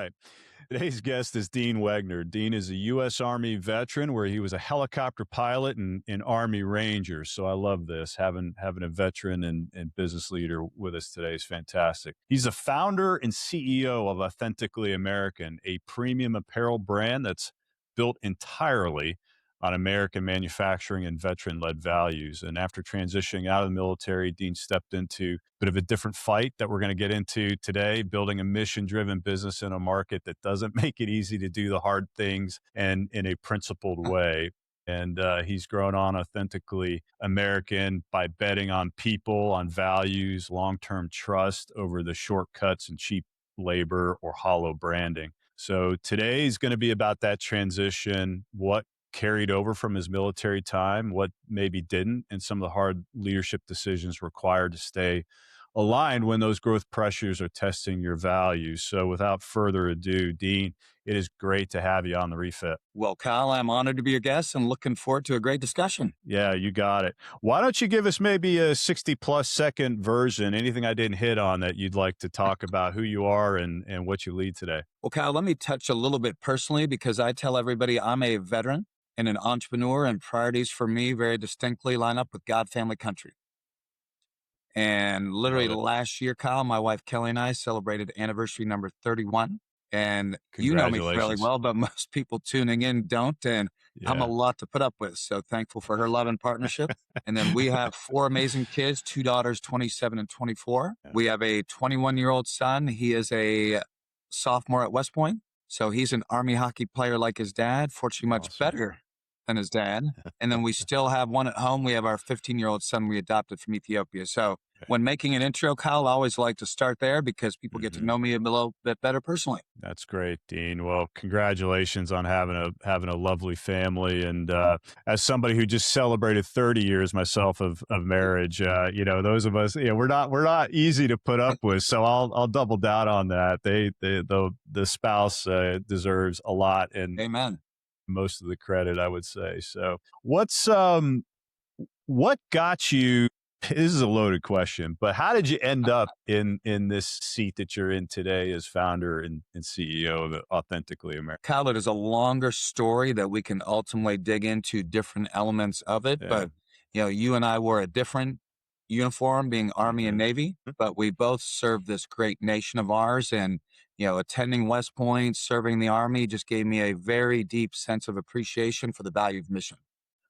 right. Today's guest is Dean Wegner. Dean is a U.S. Army veteran where he was a helicopter pilot and Army Ranger. So I love this. Having a veteran and business leader with us today is fantastic. He's the founder and CEO of Authentically American, a premium apparel brand that's built entirely on American manufacturing and veteran-led values. And after transitioning out of the military, Dean stepped into a bit of a different fight that we're going to get into today, building a mission-driven business in a market that doesn't make it easy to do the hard things and in a principled way. And he's grown on Authentically American by betting on people, on values, long-term trust over the shortcuts and cheap labor or hollow branding. So today is going to be about that transition, what carried over from his military time, what maybe didn't, and some of the hard leadership decisions required to stay aligned when those growth pressures are testing your values. So without further ado, Dean, it is great to have you on the Refit. Well, Kyle, I'm honored to be your guest and looking forward to a great discussion. Yeah, you got it. Why don't you give us maybe a 60+ second version, anything I didn't hit on that you'd like to talk about who you are and what you lead today? Well, Kyle, let me touch a little bit personally because I tell everybody I'm a veteran and an entrepreneur, and priorities for me very distinctly line up with God, family, country. And literally last year, Kyle, my wife Kelly and I celebrated anniversary number 31. And you know me fairly well, but most people tuning in don't. And I'm a lot to put up with. So thankful for her love and partnership. And then we have 4 amazing kids, 2 daughters, 27 and 24. Yeah. We have a 21-year-old son. He is a sophomore at West Point. So he's an Army hockey player like his dad, fortunately much better than his dad. And then we still have one at home. We have our 15-year-old son we adopted from Ethiopia. So when making an intro, Kyle, I always like to start there because people get to know me a little bit better personally. That's great, Dean. Well, congratulations on having a lovely family. And as somebody who just celebrated 30 years myself of marriage, those of us, we're not easy to put up with. So I'll double down on that. The spouse deserves a lot, and amen, most of the credit, I would say. So what got you? This is a loaded question, but how did you end up in this seat that you're in today as founder and CEO of Authentically American? Kyle, it is a longer story that we can ultimately dig into different elements of it. But, you and I wore a different uniform, being Army and Navy, but we both served this great nation of ours. And, attending West Point, serving the Army just gave me a very deep sense of appreciation for the value of mission.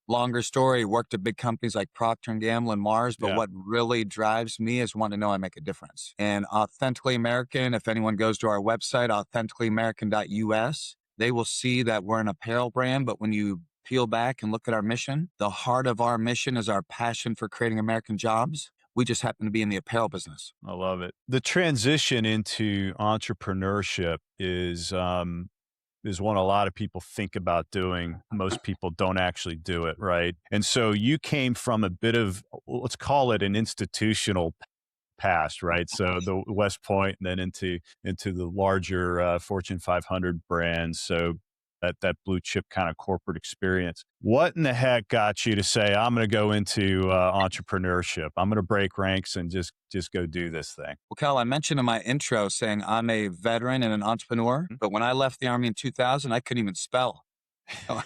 Longer story, worked at big companies like Procter Gamble and Mars, but what really drives me is wanting to know I make a difference. And Authentically American, if anyone goes to our website, authenticallyamerican.us, they will see that we're an apparel brand, but when you peel back and look at our mission, the heart of our mission is our passion for creating American jobs. We just happen to be in the apparel business. I love it. The transition into entrepreneurship is one a lot of people think about doing. Most people don't actually do it, right? And so you came from a bit of, let's call it an institutional past, right? So the West Point and then into the larger Fortune 500 brands. So that blue chip kind of corporate experience. What in the heck got you to say, I'm going to go into entrepreneurship? I'm going to break ranks and just go do this thing. Well, Kyle, I mentioned in my intro saying I'm a veteran and an entrepreneur, but when I left the Army in 2000, I couldn't even spell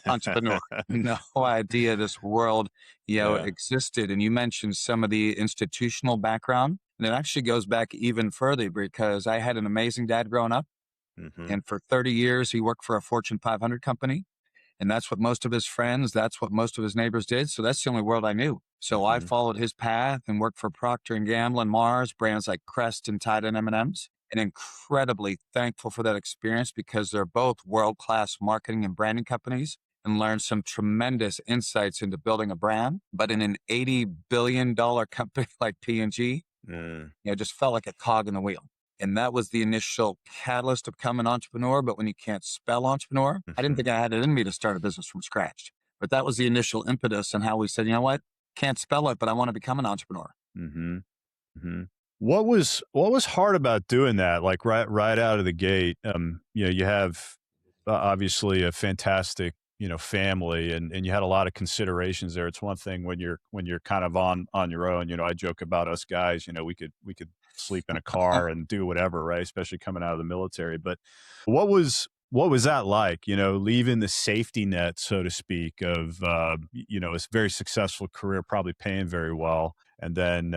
entrepreneur. No idea this world, existed. And you mentioned some of the institutional background, and it actually goes back even further because I had an amazing dad growing up. And for 30 years, he worked for a Fortune 500 company. And that's what most of his friends, that's what most of his neighbors did. So that's the only world I knew. So I followed his path and worked for Procter Gamble and Mars, brands like Crest and Tide and M&M's. And incredibly thankful for that experience because they're both world-class marketing and branding companies, and learned some tremendous insights into building a brand. But in an $80 billion company like P&G, just felt like a cog in the wheel. And that was the initial catalyst to become an entrepreneur. But when you can't spell entrepreneur, I didn't think I had it in me to start a business from scratch. But that was the initial impetus and how we said, you know what? Can't spell it, but I want to become an entrepreneur. What was hard about doing that? Like right out of the gate, you have obviously a fantastic family, and you had a lot of considerations there. It's one thing when you're kind of on your own. I joke about us guys, we could sleep in a car and do whatever, right? Especially coming out of the military. But what was that like, leaving the safety net, so to speak, of, a very successful career, probably paying very well. And then,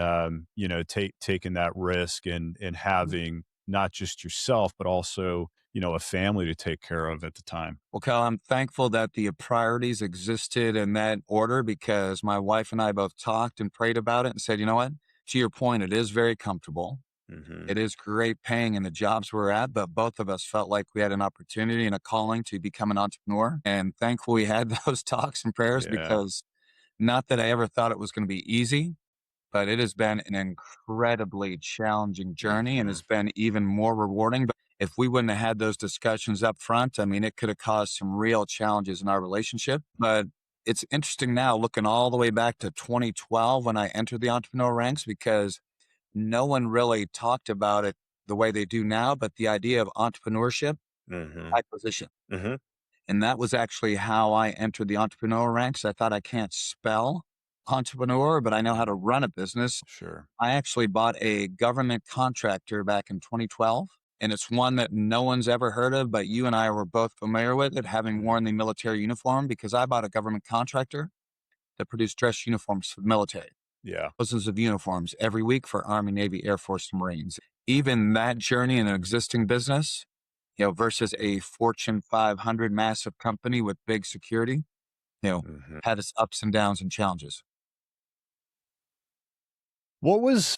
taking that risk and having not just yourself, but also, a family to take care of at the time. Well, Kyle, I'm thankful that the priorities existed in that order because my wife and I both talked and prayed about it and said, you know what? To your point, it is very comfortable. Hmm. It is great paying in the jobs we're at, but both of us felt like we had an opportunity and a calling to become an entrepreneur. And thankful we had those talks and prayers Yeah. because not that I ever thought it was going to be easy, but it has been an incredibly challenging journey and Hmm. it's been even more rewarding. But if we wouldn't have had those discussions up front, I mean, it could have caused some real challenges in our relationship. But it's interesting now looking all the way back to 2012 when I entered the entrepreneur ranks because no one really talked about it the way they do now, but the idea of entrepreneurship, Hmm. acquisition. Hmm. And that was actually how I entered the entrepreneur ranks. I thought I can't spell entrepreneur, but I know how to run a business. Sure. I actually bought a government contractor back in 2012, and it's one that no one's ever heard of, but you and I were both familiar with it, having Mm. worn the military uniform, because I bought a government contractor that produced dress uniforms for the military, Yeah. thousands of uniforms every week for Army, Navy, Air Force, and Marines. Even that journey in an existing business, versus a Fortune 500 massive company with big security, you know, Hmm. had its ups and downs and challenges. What was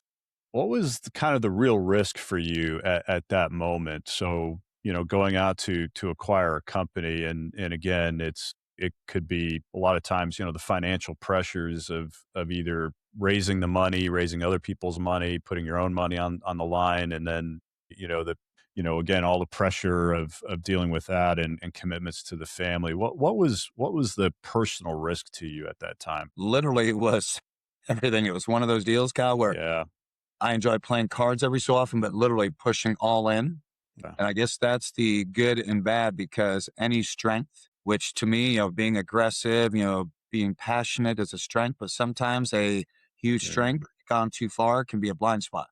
kind of the real risk for you at that moment? So, going out to acquire a company, and again, it could be a lot of times, the financial pressures of either raising the money, raising other people's money, putting your own money on the line, and then, the again, all the pressure of dealing with that and commitments to the family. What was the personal risk to you at that time? Literally, it was everything. It was one of those deals, Kyle, where Yeah. I enjoy playing cards every so often, but literally pushing all in. Yeah. And I guess that's the good and bad because any strength, which to me, being aggressive, being passionate is a strength, but sometimes a huge strength gone too far can be a blind spot.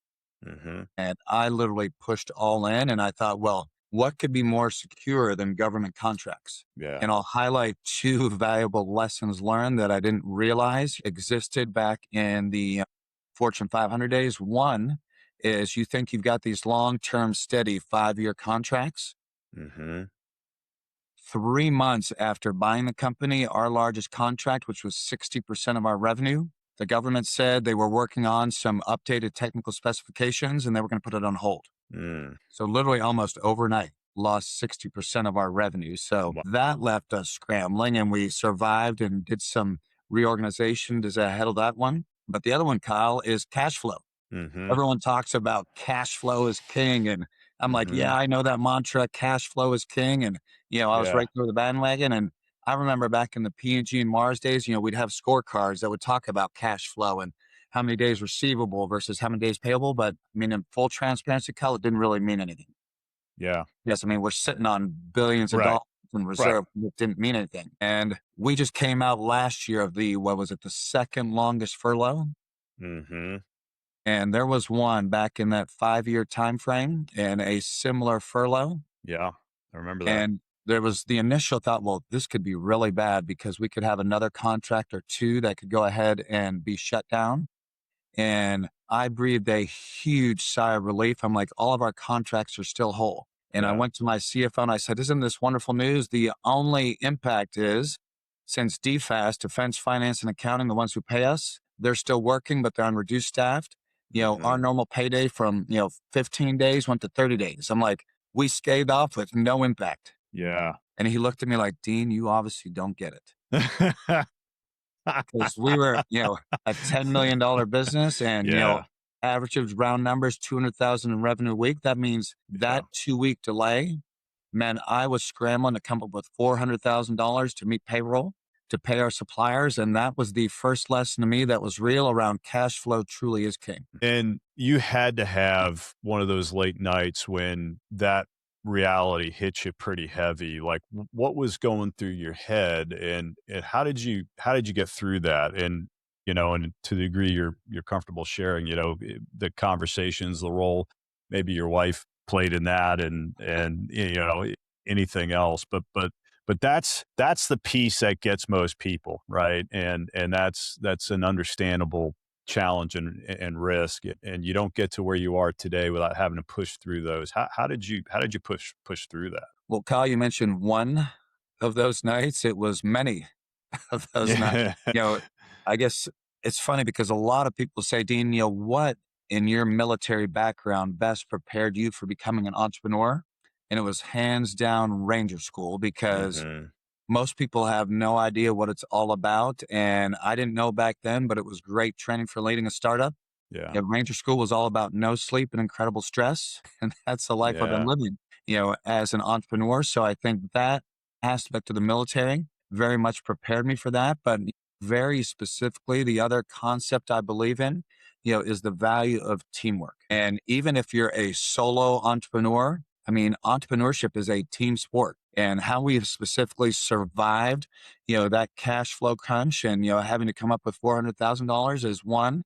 Mm-hmm. And I literally pushed all in and I thought, well, what could be more secure than government contracts? Yeah. And I'll highlight two valuable lessons learned that I didn't realize existed back in the Fortune 500 days. One is you think you've got these long term, steady 5-year contracts. Mm-hmm. 3 months after buying the company, our largest contract, which was 60% of our revenue, the government said they were working on some updated technical specifications and they were going to put it on hold. Mm. So literally almost overnight, lost 60% of our revenue. So Wow. that left us scrambling and we survived and did some reorganization to handle that one. But the other one, Kyle, is cash flow. Mm-hmm. Everyone talks about cash flow is king. And I'm like, Mm-hmm. yeah, I know that mantra, cash flow is king. And, I was Yeah. right there with the bandwagon. And I remember back in the P&G and Mars days, we'd have scorecards that would talk about cash flow and how many days receivable versus how many days payable. But I mean, in full transparency, Kyle, it didn't really mean anything. Yeah. Yes, I mean, we're sitting on billions of Right. dollars in Right. reserve. It didn't mean anything. And we just came out last year of what was it, the second longest furlough? Mm-hmm. And there was one back in that 5-year time frame and a similar furlough. Yeah. I remember that. And there was the initial thought, well, this could be really bad because we could have another contract or two that could go ahead and be shut down. And I breathed a huge sigh of relief. I'm like, all of our contracts are still whole. And I Yeah. went to my CFO and I said, isn't this wonderful news? The only impact is since DFAS, Defense Finance and Accounting, the ones who pay us, they're still working, but they're on reduced staffed. Our Mm-hmm. normal payday from, 15 days went to 30 days. I'm like, we scathed off with no impact. Yeah. And he looked at me like, Dean, you obviously don't get it. Because we were, a $10 million business and, Yeah. average of round numbers, 200,000 in revenue a week. That means Yeah. that 2-week delay, man, I was scrambling to come up with $400,000 to meet payroll, to pay our suppliers. And that was the first lesson to me that was real around cash flow truly is king. And you had to have one of those late nights when that reality hit you pretty heavy, like what was going through your head, and how did you get through that? And and to the degree you're comfortable sharing, the conversations, the role maybe your wife played in that, and anything else, but that's the piece that gets most people, right? And that's an understandable challenge and risk, and you don't get to where you are today without having to push through those. How did you push through that? Well, Kyle, you mentioned one of those nights. It was many of those nights. Yeah. You know, I guess it's funny because a lot of people say, Dean, what in your military background best prepared you for becoming an entrepreneur? And it was hands down Ranger School, because Hmm. most people have no idea what it's all about. And I didn't know back then, but it was great training for leading a startup. Yeah. Ranger School was all about no sleep and incredible stress. And that's the life I've been Yeah. living, as an entrepreneur. So I think that aspect of the military very much prepared me for that. But very specifically, the other concept I believe in, is the value of teamwork. And even if you're a solo entrepreneur, I mean, entrepreneurship is a team sport. And how we've specifically survived, that cash flow crunch and, having to come up with $400,000 is one.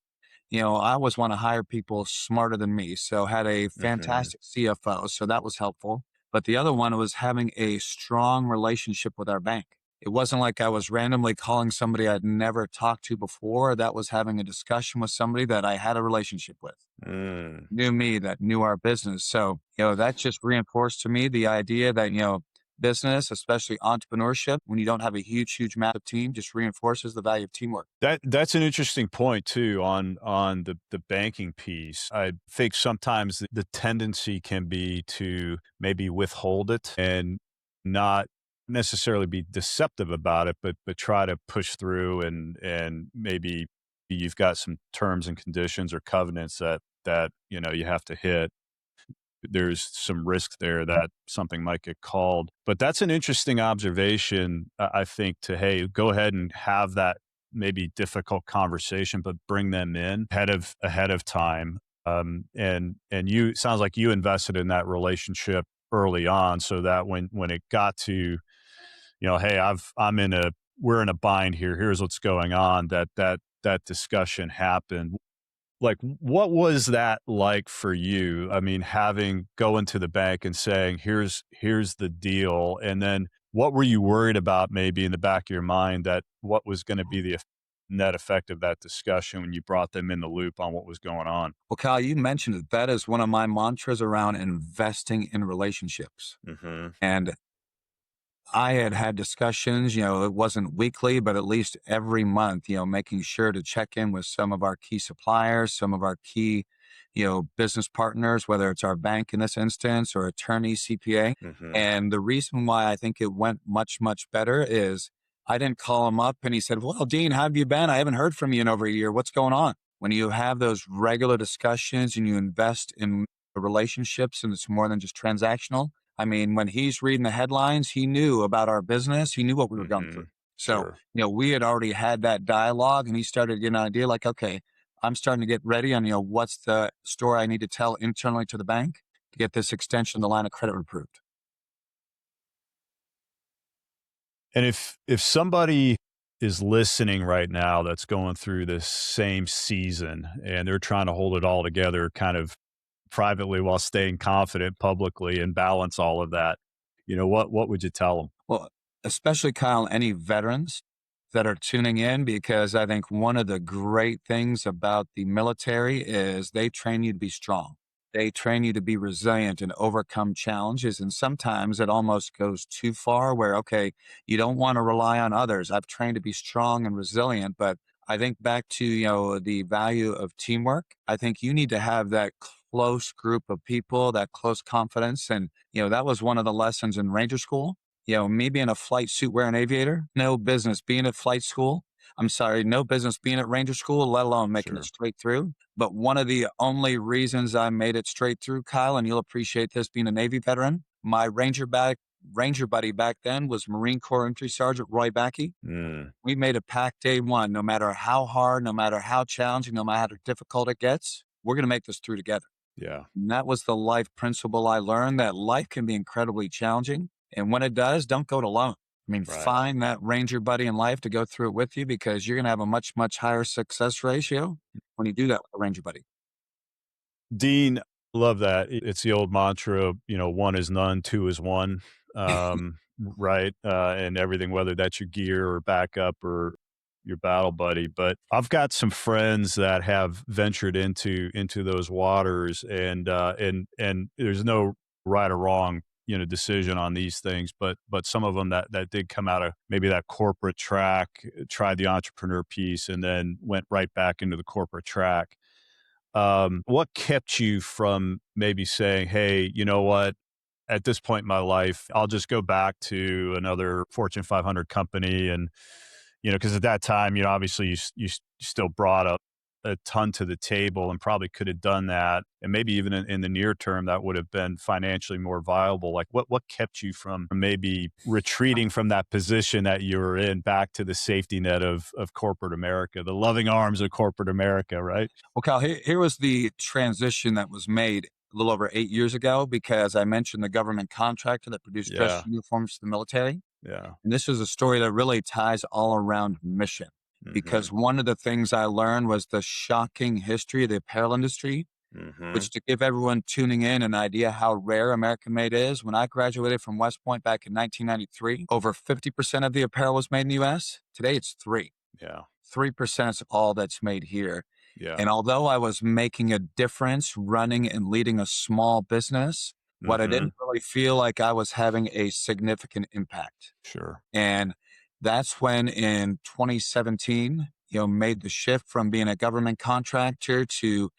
I always want to hire people smarter than me. So had a Hmm. fantastic CFO. So that was helpful. But the other one was having a strong relationship with our bank. It wasn't like I was randomly calling somebody I'd never talked to before. That was having a discussion with somebody that I had a relationship with, Mm. knew me, that knew our business. So, that just reinforced to me the idea that, business, especially entrepreneurship, when you don't have a huge massive team, just reinforces the value of teamwork. That's an interesting point too on the banking piece. I think sometimes the tendency can be to maybe withhold it and not necessarily be deceptive about it, but try to push through, and maybe you've got some terms and conditions or covenants that you have to hit. There's some risk there that something might get called. But that's an interesting observation, I think, to, hey, go ahead and have that maybe difficult conversation, but bring them in ahead of time. And you sounds like you invested in that relationship early on, so that when it got to, hey, we're in a bind here. Here's what's going on. That discussion happened. Like, what was that like for you? I mean, having going to the bank and saying, "Here's the deal," and then what were you worried about maybe in the back of your mind, that what was gonna be the net effect of that discussion when you brought them in the loop on what was going on? Well, Kyle, you mentioned it. That is one of my mantras around investing in relationships. Mhm. And I had had discussions, it wasn't weekly, but at least every month, making sure to check in with some of our key suppliers, some of our key, business partners, whether it's our bank in this instance or attorney, CPA. Mhm. And the reason why I think it went much better is I didn't call him up and he said, "Well, Dean, how have you been? I haven't heard from you in over a year. What's going on?" When you have those regular discussions and you invest in relationships and it's more than just transactional. I mean, when he's reading the headlines, he knew about our business. He knew what we were going through. Mhm. So, Sure. we had already had that dialogue and he started getting an idea like, okay, I'm starting to get ready on, what's the story I need to tell internally to the bank to get this extension of the line of credit approved. And if somebody is listening right now that's going through this same season and they're trying to hold it all together kind of privately while staying confident publicly and balance all of that, what would you tell them? Well, especially Kyle, any veterans that are tuning in, because I think one of the great things about the military is they train you to be strong. They train you to be resilient and overcome challenges. And sometimes it almost goes too far where, okay, you don't want to rely on others. I've trained to be strong and resilient, but I think back to, the value of teamwork. I think you need to have that close group of people, that close confidence. And, that was one of the lessons in Ranger School. Me being a flight suit wearing aviator, no business being at flight school. I'm sorry, no business being at Ranger School, let alone making it Sure. straight through. But one of the only reasons I made it straight through, Kyle, and you'll appreciate this being a Navy veteran, my Ranger buddy back then was Marine Corps Infantry Sergeant Roy Backey. Mm. We made a pact day one, no matter how hard, no matter how challenging, no matter how difficult it gets, we're going to make this through together. Yeah. And that was the life principle I learned, that life can be incredibly challenging. And when it does, don't go it alone. I mean, Right. find that ranger buddy in life to go through it with you, because you're going to have a much, much higher success ratio when you do that with a ranger buddy. Dean, love that. It's the old mantra, one is none, two is one. Right. And everything, whether that's your gear or backup or your battle buddy. But I've got some friends that have ventured into those waters, and there's no right or wrong, decision on these things. But some of them that did come out of maybe that corporate track, tried the entrepreneur piece, and then went right back into the corporate track. What kept you from maybe saying, hey, you know what? At this point in my life, I'll just go back to another Fortune 500 company. And, because at that time, obviously you still brought a ton to the table and probably could have done that. And maybe even in the near term, that would have been financially more viable. Like what kept you from maybe retreating from that position that you were in back to the safety net of corporate America, the loving arms of corporate America, right? Well, Cal, here was the transition that was made a little over 8 years ago, because I mentioned the government contractor that produced dress Yeah. uniforms for the military. Yeah. And this is a story that really ties all around mission, Hmm. because one of the things I learned was the shocking history of the apparel industry, Hmm. which, to give everyone tuning in an idea how rare American made is, when I graduated from West Point back in 1993, over 50% of the apparel was made in the US. Today it's Yeah. 3% is all that's made here. Yeah. And although I was making a difference running and leading a small business, what I Hmm. didn't really feel like I was having a significant impact. Sure. And that's when in 2017, made the shift from being a government contractor to,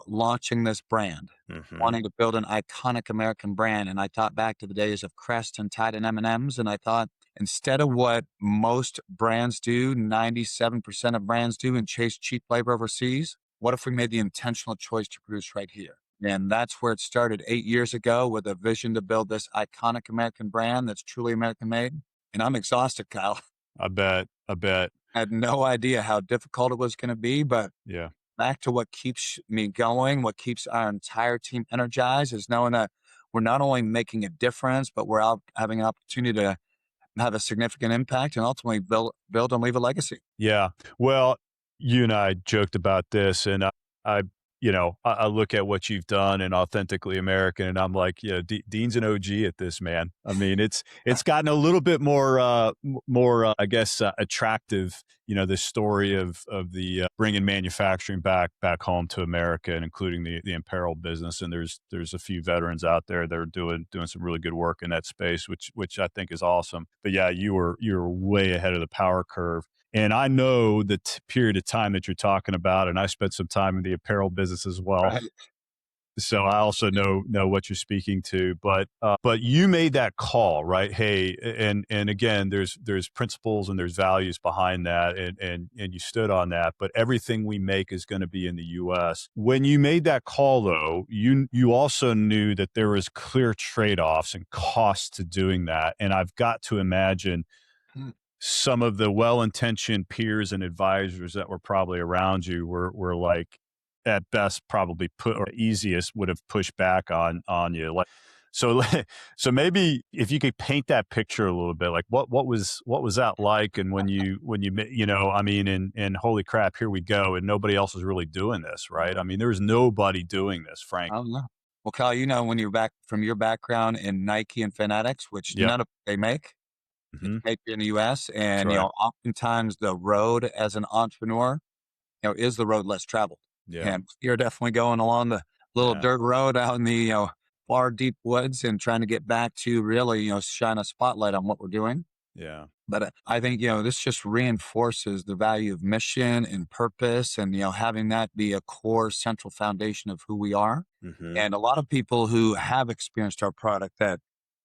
launching this brand, Hmm. wanting to build an iconic American brand. And I thought back to the days of Crest and Tide and M&Ms, and I thought, instead of what most brands do, 97% of brands do, and chase cheap labor overseas, what if we made the intentional choice to produce right here? And that's where it started 8 years ago, with a vision to build this iconic American brand that's truly American made. And I'm exhausted, Kyle. I bet. I bet. I had no idea how difficult it was going to be, but Yeah. back to what keeps me going, what keeps our entire team energized, is knowing that we're not only making a difference, but we're out having an opportunity to have a significant impact and ultimately build and leave a legacy. Yeah. Well, you and I joked about this, and I I look at what you've done in Authentically American, and I'm like, yeah, Dean's an OG at this, man. I mean, it's gotten a little bit more, more, I guess, attractive. This story of the bringing manufacturing back home to America, and including the apparel business. And there's a few veterans out there that are doing some really good work in that space, which I think is awesome. But yeah, you're way ahead of the power curve. And I know the period of time that you're talking about, and I spent some time in the apparel business as well. Right. So I also know what you're speaking to. But you made that call, right? Hey, and again, there's principles and there's values behind that, and you stood on that. But everything we make is going to be in the U.S. When you made that call, though, you also knew that there was clear trade-offs and costs to doing that. And I've got to imagine Hmm. some of the well-intentioned peers and advisors that were probably around you were like, at best, probably put or easiest would have pushed back on you. Like, so so maybe if you could paint that picture a little bit, like what was that like? And I mean, and holy crap, here we go, and nobody else is really doing this, right? I mean, there's nobody doing this, I Frank. don't know. Well, Kyle, when you're back from your background in Nike and Fanatics, which Yep. none of they make, it's Hmm. made here in the US. That's And, right. oftentimes the road as an entrepreneur, is the road less traveled. Yeah. And you're definitely going along the little Yeah. dirt road out in the, far deep woods, and trying to get back to really, shine a spotlight on what we're doing. Yeah. But I think, this just reinforces the value of mission and purpose, and, having that be a core central foundation of who we are. Hmm. And a lot of people who have experienced our product, that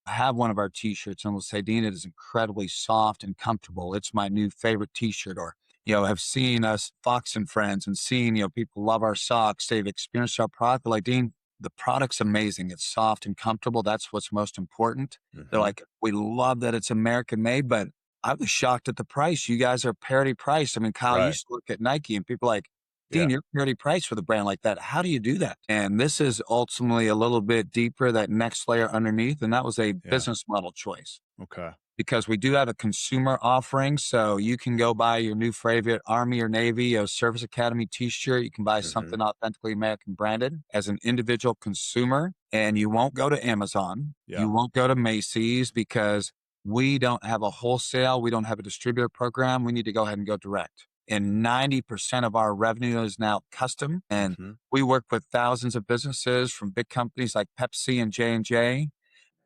have one of our t-shirts, and will say, Dean, it is incredibly soft and comfortable. It's my new favorite t-shirt. Or, have seen us, Fox and Friends, and seen, people love our socks. They've experienced our product. They're like, Dean, the product's amazing. It's soft and comfortable. That's what's most important. They're Hmm. like, we love that it's American made, but I was shocked at the price. You guys are parity priced. I mean, Kyle, you Right. used to look at Nike and people like, Dean, Yeah. you're already priced with a brand like that. How do you do that? And this is ultimately a little bit deeper, that next layer underneath. And that was a Yeah. business model choice, Okay. because we do have a consumer offering. So you can go buy your new favorite Army or Navy or Service Academy t-shirt. You can buy Mm-hmm. something Authentically American branded as an individual consumer, and you won't go to Amazon. Yeah. You won't go to Macy's, because we don't have a wholesale. We don't have a distributor program. We need to go ahead and go direct. And 90% of our revenue is now custom. And Mm-hmm. we work with thousands of businesses, from big companies like Pepsi and J&J,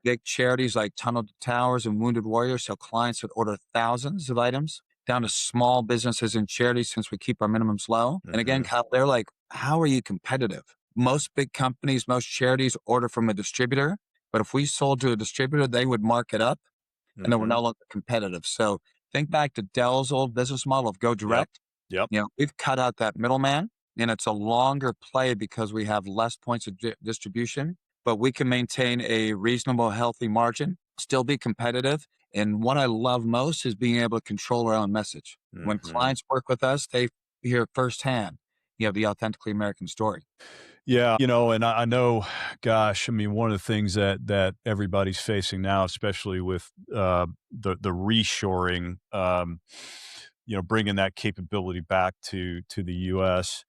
big charities like Tunnel to Towers and Wounded Warriors, so clients would order thousands of items, down to small businesses and charities, since we keep our minimums low. And again, Mm-hmm. Kyle, they're like, how are you competitive? Most big companies, most charities order from a distributor, but if we sold to a distributor, they would mark it up, and then we're Mm-hmm. no longer competitive. So think back to Dell's old business model of go Yep. direct. Yep. We've cut out that middleman, and it's a longer play because we have less points of distribution, but we can maintain a reasonable, healthy margin, still be competitive. And what I love most is being able to control our own message. When Mm-hmm. clients work with us, they hear firsthand, the Authentically American story. Yeah, and I know, gosh, I mean, one of the things that everybody's facing now, especially with the reshoring, bringing that capability back to the U.S.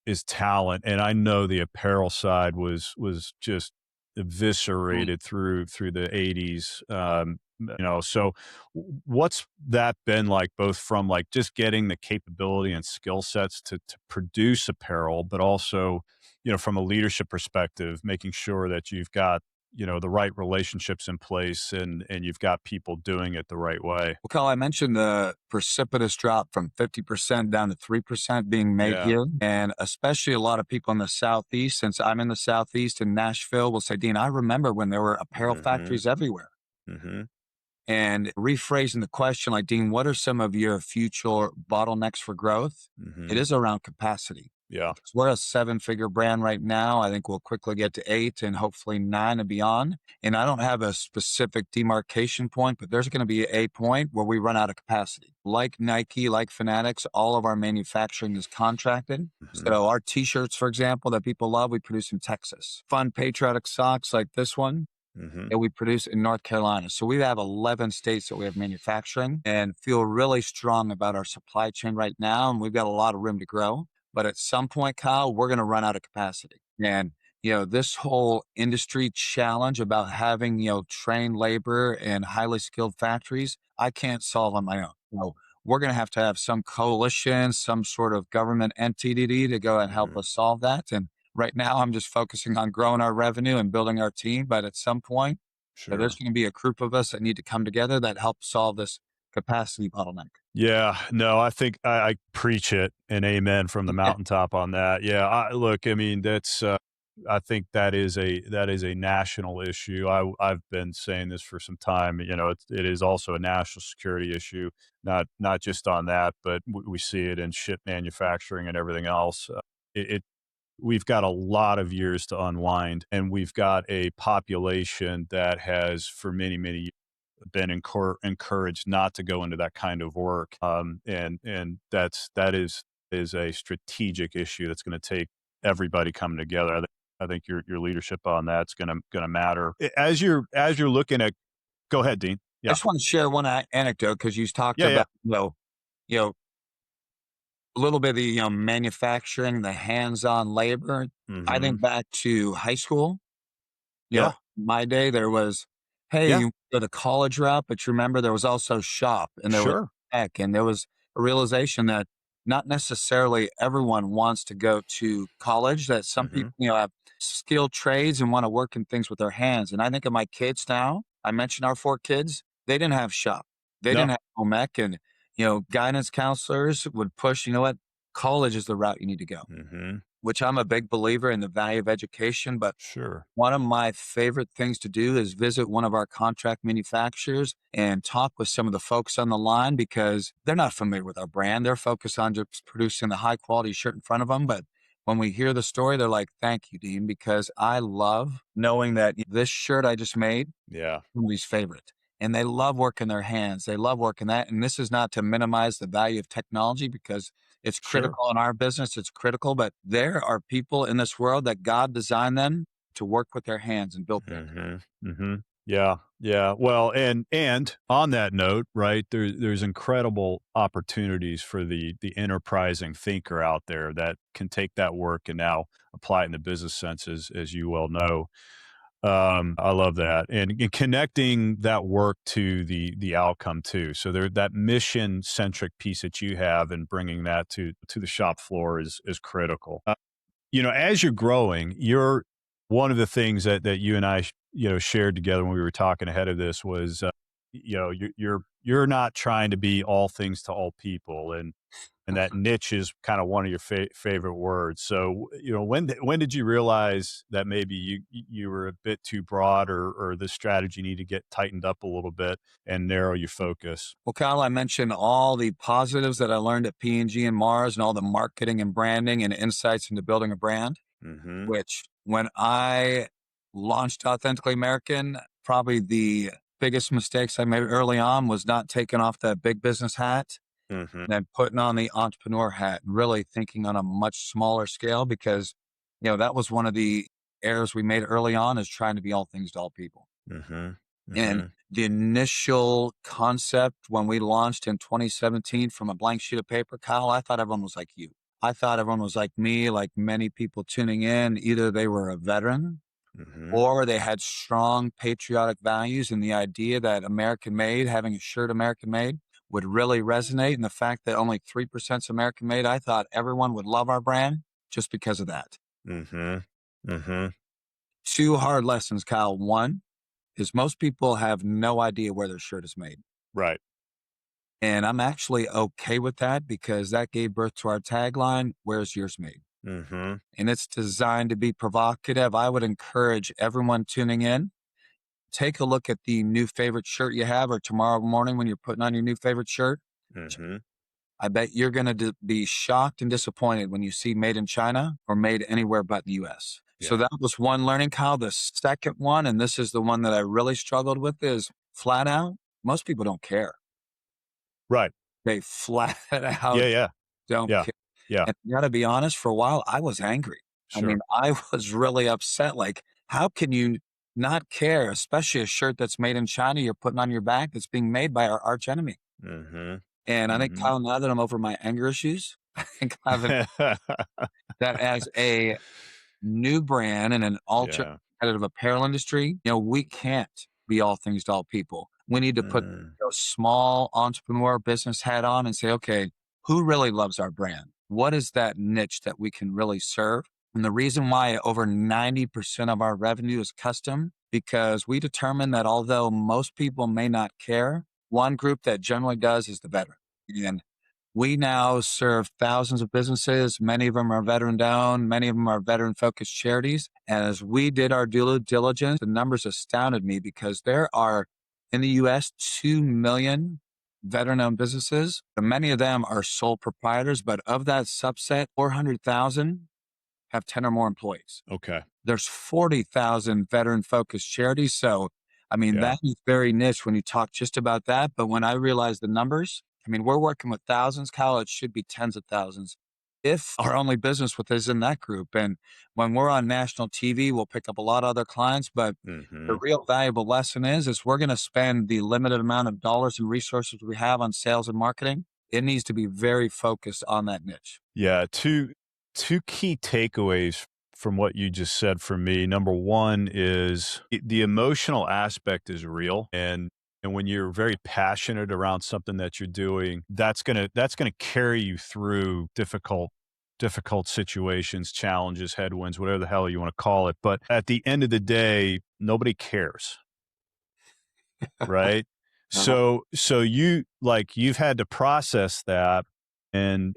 is talent, and I know the apparel side was just Mm. eviscerated through the 80s. So what's that been like, both from like just getting the capability and skill sets to produce apparel, but also from a leadership perspective, making sure that you've got, the right relationships in place and you've got people doing it the right way. Well, Kyle, I mentioned the precipitous drop from 50% down to 3% being made Yeah. here. And especially a lot of people in the Southeast, since I'm in the Southeast in Nashville, will say, Dean, I remember when there were apparel Mhm. factories everywhere. Mhm. And rephrasing the question, like, Dean, what are some of your future bottlenecks for growth? It Mhm. is around capacity. Yeah. Because we're a seven-figure brand right now. I think we'll quickly get to 8 and hopefully 9 and beyond. And I don't have a specific demarcation point, but there's going to be a point where we run out of capacity. Like Nike, like Fanatics, all of our manufacturing is contracted. Mhm. So our t-shirts, for example, that people love, we produce in Texas. Fun patriotic socks like this one, Mhm. and we produce in North Carolina. So we have 11 states that we have manufacturing, and feel really strong about our supply chain right now. And we've got a lot of room to grow. But at some point, Kyle, we're going to run out of capacity. And, this whole industry challenge about having, trained labor and highly skilled factories, I can't solve on my own. We're going to have some coalition, some sort of government entity to go and help Mhm. us solve that. And right now, I'm just focusing on growing our revenue and building our team. But at some point, there's Sure. going to be a group of us that need to come together that help solve this capacity bottleneck. Yeah, no, I think I preach it and amen from the mountaintop on that. Yeah, look, I mean, that's I think that is a national issue. I've been saying this for some time. It is also a national security issue, not just on that, but we see it in ship manufacturing and everything else. It we've got a lot of years to unwind, and we've got a population that has for many, many years been encouraged not to go into that kind of work. And that is a strategic issue that's going to take everybody coming together. I think your leadership on that's going to matter as you're looking at. Go ahead, Dean. I Yeah. just want to share one anecdote, because you talked Yeah. Yeah. about, you know, a little bit of the manufacturing, the hands-on labor. I Hmm. think back to high school. Yeah. My day there was, hey, Yeah. you go to college route, but you remember there was also shop, and there was Sure. tech, and there was a realization that not necessarily everyone wants to go to college, that some Hmm. people, have skilled trades and want to work in things with their hands. And I think of my kids now, I mentioned our 4 kids, they didn't have shop. They No. didn't have home ec, and, guidance counselors would push, college is the route you need to go, Hmm. which I'm a big believer in the value of education. But Sure. one of my favorite things to do is visit one of our contract manufacturers and talk with some of the folks on the line, because they're not familiar with our brand. They're focused on just producing the high quality shirt in front of them. But when we hear the story, they're like, thank you, Dean, because I love knowing that this shirt I just made, Yeah. somebody's favorite. And they love working their hands. They love working that. And this is not to minimize the value of technology, because It's Sure. critical in our business. It's critical, but there are people in this world that God designed them to work with their hands and build things. Yeah, yeah. Well, and on that note, right, there's incredible opportunities for the enterprising thinker out there that can take that work and now apply it in the business sense, as you well know. I love that, and connecting that work to the outcome too. So there, that mission centric piece that you have, and bringing that to the shop floor is critical. As you're growing, you're one of the things that you and I, shared together when we were talking ahead of this was, you're not trying to be all things to all people, and that niche is kind of one of your favorite words. So, when did you realize that maybe you were a bit too broad, or the strategy need to get tightened up a little bit and narrow your focus? Well, Kyle, I mentioned all the positives that I learned at P&G and Mars and all the marketing and branding and insights into building a brand, Mm-hmm. which when I launched Authentically American, probably the biggest mistakes I made early on was not taking off that big business hat Mm-hmm. and then putting on the entrepreneur hat and really thinking on a much smaller scale because, that was one of the errors we made early on is trying to be all things to all people. Mm-hmm. And Mm-hmm. the initial concept when we launched in 2017 from a blank sheet of paper, Kyle, I thought everyone was like you. I thought everyone was like me, like many people tuning in. Either they were a veteran Mm-hmm. or they had strong patriotic values and the idea that American made, having a shirt American made would really resonate. And the fact that only 3% is American made, I thought everyone would love our brand just because of that. Mm-hmm. Mm-hmm. Two hard lessons, Kyle. One is most people have no idea where their shirt is made. Right. And I'm actually okay with that because that gave birth to our tagline, Where's Yours Made? Mm-hmm. And it's designed to be provocative. I would encourage everyone tuning in, take a look at the new favorite shirt you have, or tomorrow morning when you're putting on your new favorite shirt. Mm-hmm. I bet you're going to be shocked and disappointed when you see made in China or made anywhere but the US. So Yeah. that was one learning, Kyle. The second one, and this is the one that I really struggled with, is flat out, most people don't care. Right. They flat Yeah. out Yeah. don't Yeah. care. Yeah. And I gotta be honest, for a while, I was angry. I mean, Sure. I was really upset. Like, how can you not care, especially a shirt that's made in China you're putting on your back that's being made by our arch enemy? Mm-hmm. And I think, Mm-hmm. Kyle, now that I'm over my anger issues, I think I've that as a new brand and an ultra Yeah. competitive apparel industry, we can't be all things to all people. We need to put Mm. a small entrepreneur business hat on and say, okay, who really loves our brand? What is that niche that we can really serve? And the reason why over 90% of our revenue is custom, because we determine that although most people may not care, one group that generally does is the veteran. And we now serve thousands of businesses. Many of them are veteran owned. Many of them are veteran focused charities. And as we did our due diligence, the numbers astounded me because there are in the US 2 million veteran owned businesses. And many of them are sole proprietors, but of that subset, 400,000 have 10 or more employees. Okay. There's 40,000 veteran focused charities. So, I mean, Yeah. that is very niche when you talk just about that. But when I realized the numbers, I mean, we're working with thousands, Kyle. It should be tens of thousands. If our only business with is in that group. And when we're on national TV, we'll pick up a lot of other clients. But the Mm-hmm. real valuable lesson is we're going to spend the limited amount of dollars and resources we have on sales and marketing. It needs to be very focused on that niche. Yeah. Two key takeaways from what you just said for me. Number one is the emotional aspect is real, and when you're very passionate around something that you're doing, that's gonna carry you through difficult situations, challenges, headwinds, whatever the hell you want to call it. But at the end of the day, nobody cares, right? Uh-huh. So you've had to process that, and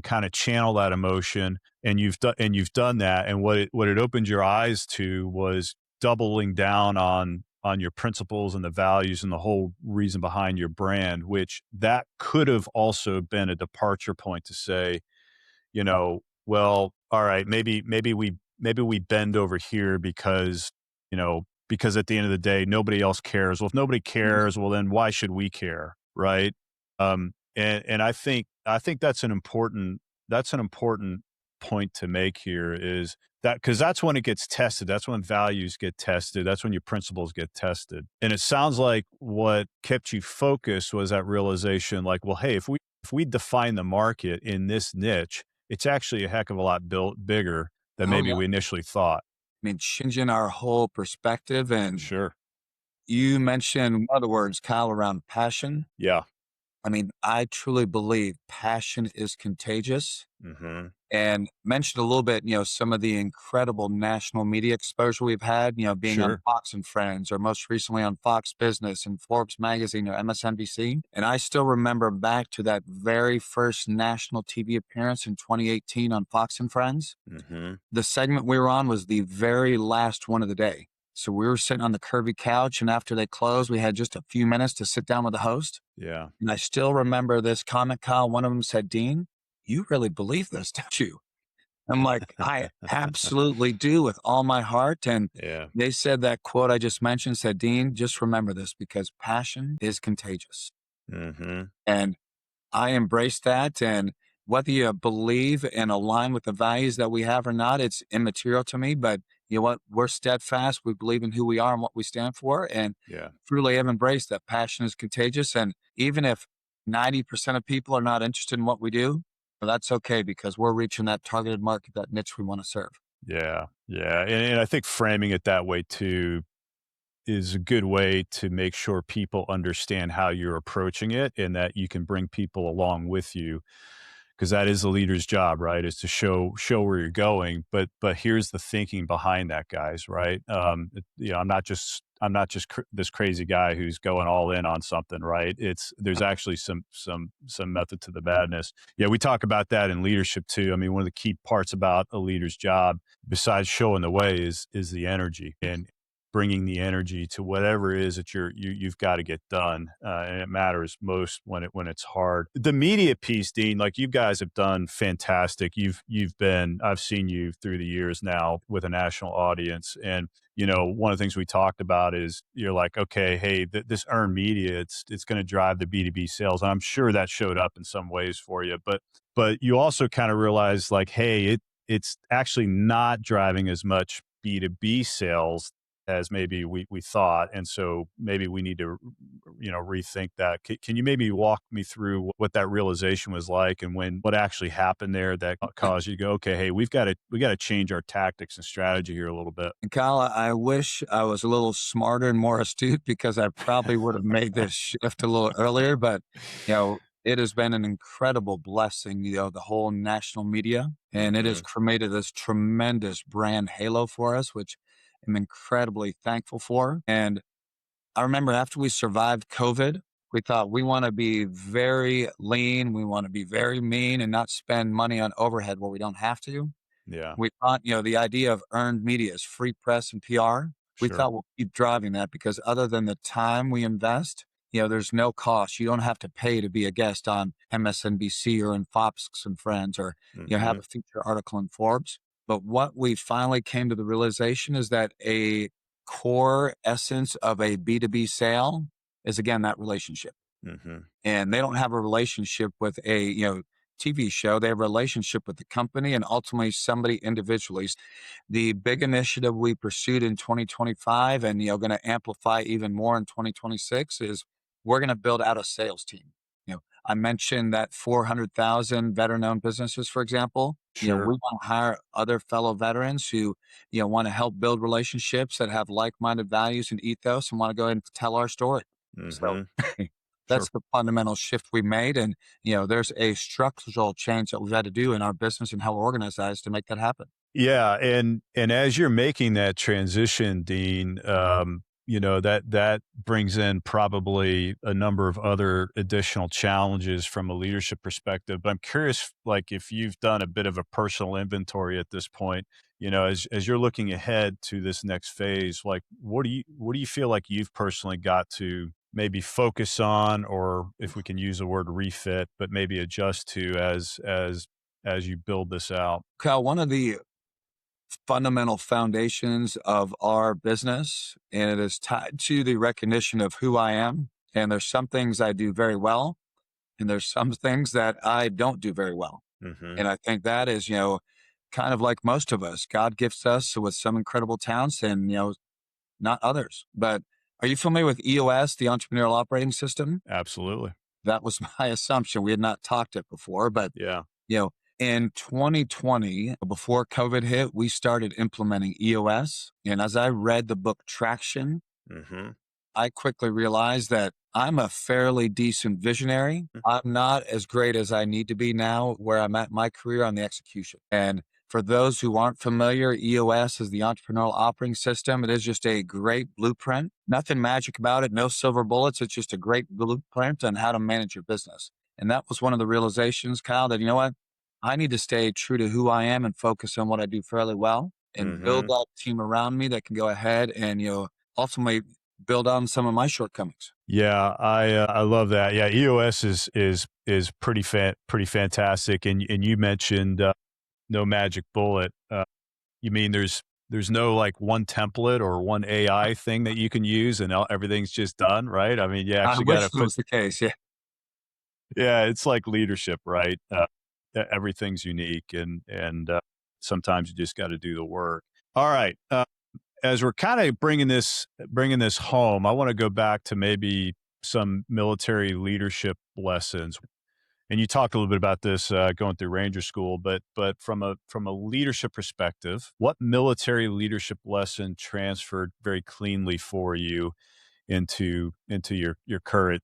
kind of channel that emotion, and you've done that, and what it opened your eyes to was doubling down on your principles and the values and the whole reason behind your brand, which that could have also been a departure point to say, well, all right, maybe we bend over here because at the end of the day, nobody else cares. Well, if nobody cares, well, then why should we care, right? And I think that's an important point to make here is that because that's when it gets tested. That's when values get tested. That's when your principles get tested. And it sounds like what kept you focused was that realization like, well, hey, if we define the market in this niche, it's actually a heck of a lot bigger than Oh maybe yeah. we initially thought. I mean, changing our whole perspective. And Sure. you mentioned one of the words, Kyle, around passion. Yeah. I mean, I truly believe passion is contagious. Hmm. And mentioned a little bit, some of the incredible national media exposure we've had, being on Sure. Fox and Friends, or most recently on Fox Business and Forbes Magazine or MSNBC. And I still remember back to that very first national TV appearance in 2018 on Fox and Friends. Hmm. The segment we were on was the very last one of the day. So we were sitting on the curvy couch, and after they closed, we had just a few minutes to sit down with the host. Yeah. And I still remember this comment, Kyle. One of them said, "Dean, you really believe this, don't you?" I'm like, "I absolutely do with all my heart." And Yeah. they said that quote I just mentioned, said, "Dean, just remember this because passion is contagious." Hmm. And I embrace that. And whether you believe and align with the values that we have or not, it's immaterial to me. But you know what? We're steadfast. We believe in who we are and what we stand for. And Yeah. truly have embraced that passion is contagious. And even if 90% of people are not interested in what we do, well, that's okay because we're reaching that targeted market, that niche we want to serve. Yeah. Yeah. And I think framing it that way too is a good way to make sure people understand how you're approaching it and that you can bring people along with you because that is the leader's job, right? Is to show where you're going. But here's the thinking behind that, guys, right? I'm not just this crazy guy who's going all in on something, right? There's actually some method to the madness. Yeah, we talk about that in leadership too. I mean, one of the key parts about a leader's job, besides showing the way, is the energy and bringing the energy to whatever it is that you've got to get done, and it matters most when it's hard. The media piece, Dean, like you guys have done fantastic. I've seen you through the years now with a national audience, and one of the things we talked about is you're like, okay, hey, this earned media, it's going to drive the B2B sales, and I'm sure that showed up in some ways for you, but you also kind of realize like, hey, it's actually not driving as much B2B sales as maybe we thought. And so maybe we need to, rethink that. Can you maybe walk me through what that realization was like and what actually happened there that caused you to go, okay, hey, we got to change our tactics and strategy here a little bit. And Kyle, I wish I was a little smarter and more astute because I probably would have made this shift a little earlier. But, it has been an incredible blessing, the whole national media, and it has Hmm. created this tremendous brand halo for us, which I'm incredibly thankful for. And I remember after we survived COVID, we thought we want to be very lean, we want to be very mean and not spend money on overhead where we don't have to. Yeah, We thought, the idea of earned media is free press and PR. We sure. thought we'll keep driving that because other than the time we invest, there's no cost. You don't have to pay to be a guest on MSNBC or in Fox and Friends or, have Hmm. a feature article in Forbes. But what we finally came to the realization is that a core essence of a B2B sale is again, that relationship, Hmm. and they don't have a relationship with a TV show. They have a relationship with the company and ultimately somebody individually. The big initiative we pursued in 2025 and going to amplify even more in 2026 is we're going to build out a sales team. I mentioned that 400,000 veteran-owned businesses, for example. Sure. We want to hire other fellow veterans who want to help build relationships that have like-minded values and ethos and want to go ahead and tell our story. So Hmm. Sure. that's the fundamental shift we made. And, there's a structural change that we've had to do in our business and how we're organized to make that happen. Yeah, and as you're making that transition, Dean, that brings in probably a number of other additional challenges from a leadership perspective. But I'm curious, like if you've done a bit of a personal inventory at this point, as you're looking ahead to this next phase, like what do you feel like you've personally got to maybe focus on, or if we can use the word refit, but maybe adjust to as you build this out? Kyle, one of the fundamental foundations of our business, and it is tied to the recognition of who I am. And there's some things I do very well, and there's some things that I don't do very well. Mm-hmm. And I think that is, kind of like most of us, God gifts us with some incredible talents and, not others. But are you familiar with EOS, the entrepreneurial operating system? Absolutely. That was my assumption. We had not talked it before, but Yeah. you know, in 2020, before COVID hit, we started implementing EOS. And as I read the book Traction, Mm-hmm. I quickly realized that I'm a fairly decent visionary. I'm not as great as I need to be now where I'm at in my career on the execution. And for those who aren't familiar, EOS is the entrepreneurial operating system. It is just a great blueprint. Nothing magic about it, no silver bullets. It's just a great blueprint on how to manage your business. And that was one of the realizations, Kyle, that you know what? I need to stay true to who I am and focus on what I do fairly well and build Mm-hmm. that team around me that can go ahead and, ultimately build on some of my shortcomings. Yeah, I love that. Yeah, EOS is pretty fantastic. And you mentioned no magic bullet. You mean there's no like one template or one AI thing that you can use and everything's just done, right? I mean, you I actually got wish to that put. was the case. Yeah. Yeah, it's like leadership, right? Everything's unique, and sometimes you just got to do the work. All right. As we're kind of bringing this home, I want to go back to maybe some military leadership lessons. And you talked a little bit about this going through Ranger School, but from a leadership perspective, what military leadership lesson transferred very cleanly for you into your current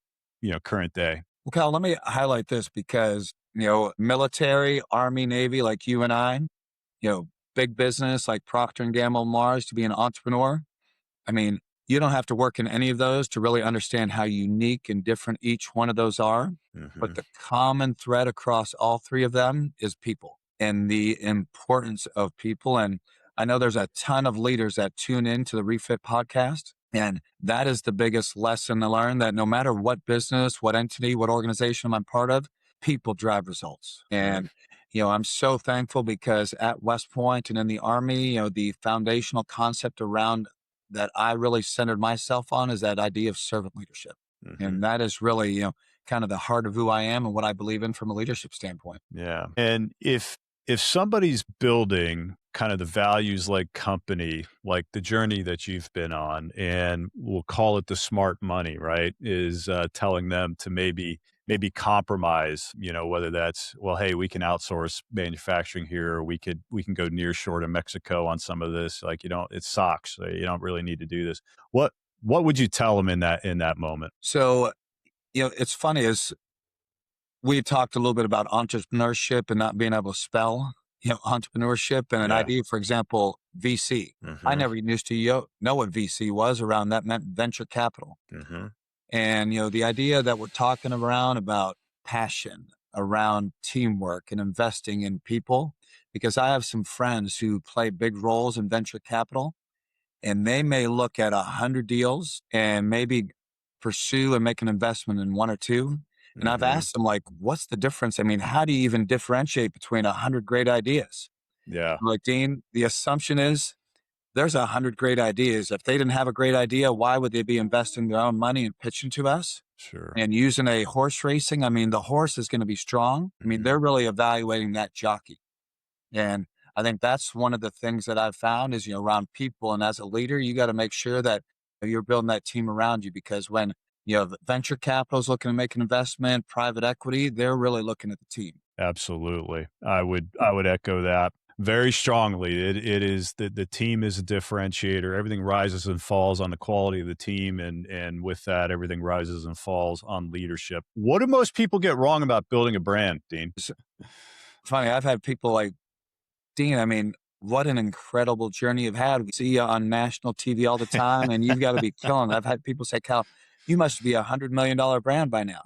day? Well, Kyle, let me highlight this because, military, Army, Navy, like you and I, you know, big business like Procter and Gamble and Mars to be an entrepreneur. I mean, you don't have to work in any of those to really understand how unique and different each one of those are. But Hmm. the common thread across all three of them is people and the importance of people. And I know there's a ton of leaders that tune in to the Refit podcast. And that is the biggest lesson to learn that no matter what business, what entity, what organization I'm part of, people drive results. And I'm so thankful because at West Point and in the Army, the foundational concept around that I really centered myself on is that idea of servant leadership. Hmm. And that is really, kind of the heart of who I am and what I believe in from a leadership standpoint. Yeah. And if somebody's building kind of the values like company, like the journey that you've been on, and we'll call it the smart money, right? Is telling them to maybe compromise, whether that's, well, hey, we can outsource manufacturing here, or we can go near shore to Mexico on some of this. Like, it sucks. You don't really need to do this. What would you tell them in that moment? So, it's funny is we talked a little bit about entrepreneurship and not being able to spell, entrepreneurship and an Yeah. idea, for example, VC. I Hmm. never used to know what VC was around that meant venture capital. Hmm. And, the idea that we're talking around about passion, around teamwork and investing in people, because I have some friends who play big roles in venture capital and they may look at 100 deals and maybe pursue and make an investment in one or two. And I've Hmm. asked them, like, what's the difference? I mean, how do you even differentiate between 100 great ideas? Yeah. I'm like, Dean, the assumption is there's 100 great ideas. If they didn't have a great idea, why would they be investing their own money and pitching to us? Sure. And using a horse racing, I mean, the horse is going to be strong. I mean, Mhm. they're really evaluating that jockey. And I think that's one of the things that I've found is, around people. And as a leader, you got to make sure that you're building that team around you because when, the venture capital is looking to make an investment, private equity, they're really looking at the team. Absolutely. I would echo that very strongly. It is the team is a differentiator. Everything rises and falls on the quality of the team, and with that, everything rises and falls on leadership. What do most people get wrong about building a brand, Dean? It's funny. I've had people like, Dean, I mean, what an incredible journey you've had. We see you on national TV all the time and you've got to be killing it. I've had people say, Cal, you must be $100 million brand by now.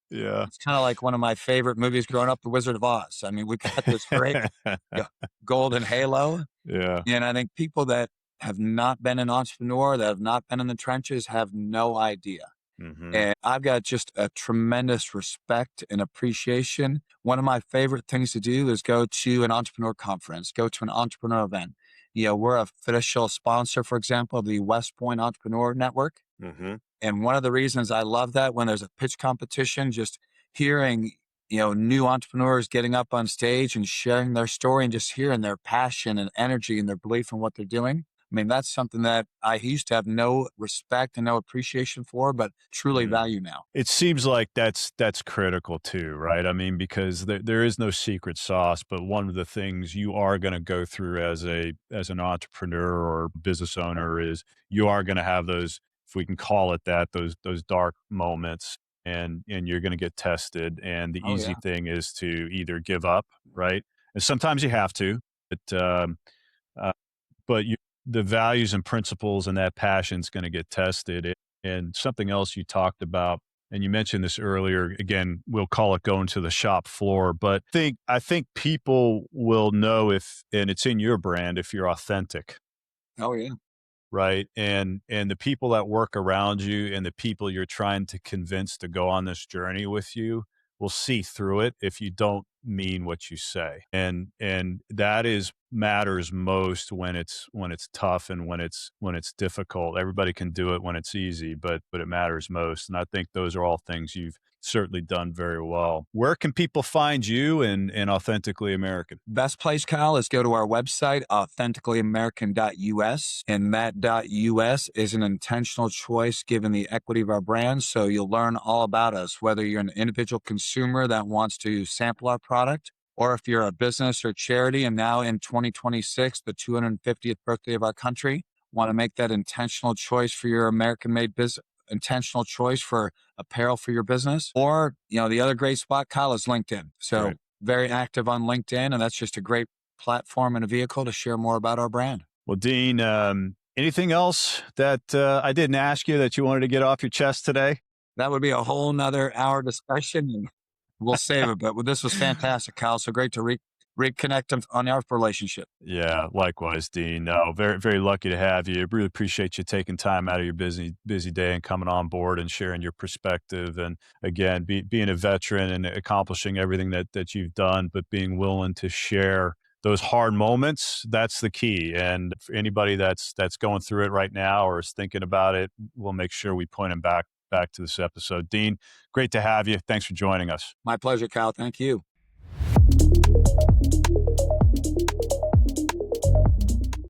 Yeah. It's kind of like one of my favorite movies growing up, The Wizard of Oz. I mean, we've got this great you know, golden halo. Yeah. And I think people that have not been an entrepreneur, that have not been in the trenches, have no idea. Hmm. And I've got just a tremendous respect and appreciation. One of my favorite things to do is go to an entrepreneur conference, go to an entrepreneur event. We're a official sponsor, for example, of the West Point Entrepreneur Network. Hmm. And one of the reasons I love that when there's a pitch competition, just hearing, new entrepreneurs getting up on stage and sharing their story and just hearing their passion and energy and their belief in what they're doing. I mean, that's something that I used to have no respect and no appreciation for, but truly value now. It seems like that's critical too, right? I mean, because there is no secret sauce, but one of the things you are going to go through as an entrepreneur or business owner is you are going to have those, if we can call it that, those dark moments, and you're going to get tested. And the Oh, easy yeah. thing is to either give up, right? And sometimes you have to, but uh, the values and principles and that passion is going to get tested. And something else you talked about, and you mentioned this earlier, again, we'll call it going to the shop floor, but I think people will know if, and it's in your brand, if you're authentic, Oh, yeah. right? And the people that work around you and the people you're trying to convince to go on this journey with you will see through it if you don't mean what you say. And that is matters most when it's tough and when it's difficult. Everybody can do it when it's easy, but it matters most. And I think those are all things you've certainly done very well. Where can people find you and Authentically American? Best place, Kyle, is go to our website, authenticallyamerican.us. And that .us is an intentional choice given the equity of our brand. So you'll learn all about us, whether you're an individual consumer that wants to sample our product, or if you're a business or charity. And now in 2026, the 250th birthday of our country, want to make that intentional choice for your American made business, intentional choice for apparel for your business. Or, the other great spot, Kyle, is LinkedIn. So Right. very active on LinkedIn, and that's just a great platform and a vehicle to share more about our brand. Well, Dean, anything else that I didn't ask you that you wanted to get off your chest today? That would be a whole nother hour discussion, and we'll save it. But this was fantastic, Kyle. So great to reconnect on our relationship. Yeah, likewise, Dean. No, very, very lucky to have you. Really appreciate you taking time out of your busy day and coming on board and sharing your perspective. And again, being a veteran and accomplishing everything that you've done, but being willing to share those hard moments, that's the key. And for anybody that's going through it right now or is thinking about it, we'll make sure we point them back to this episode. Dean, great to have you. Thanks for joining us. My pleasure, Kyle. Thank you.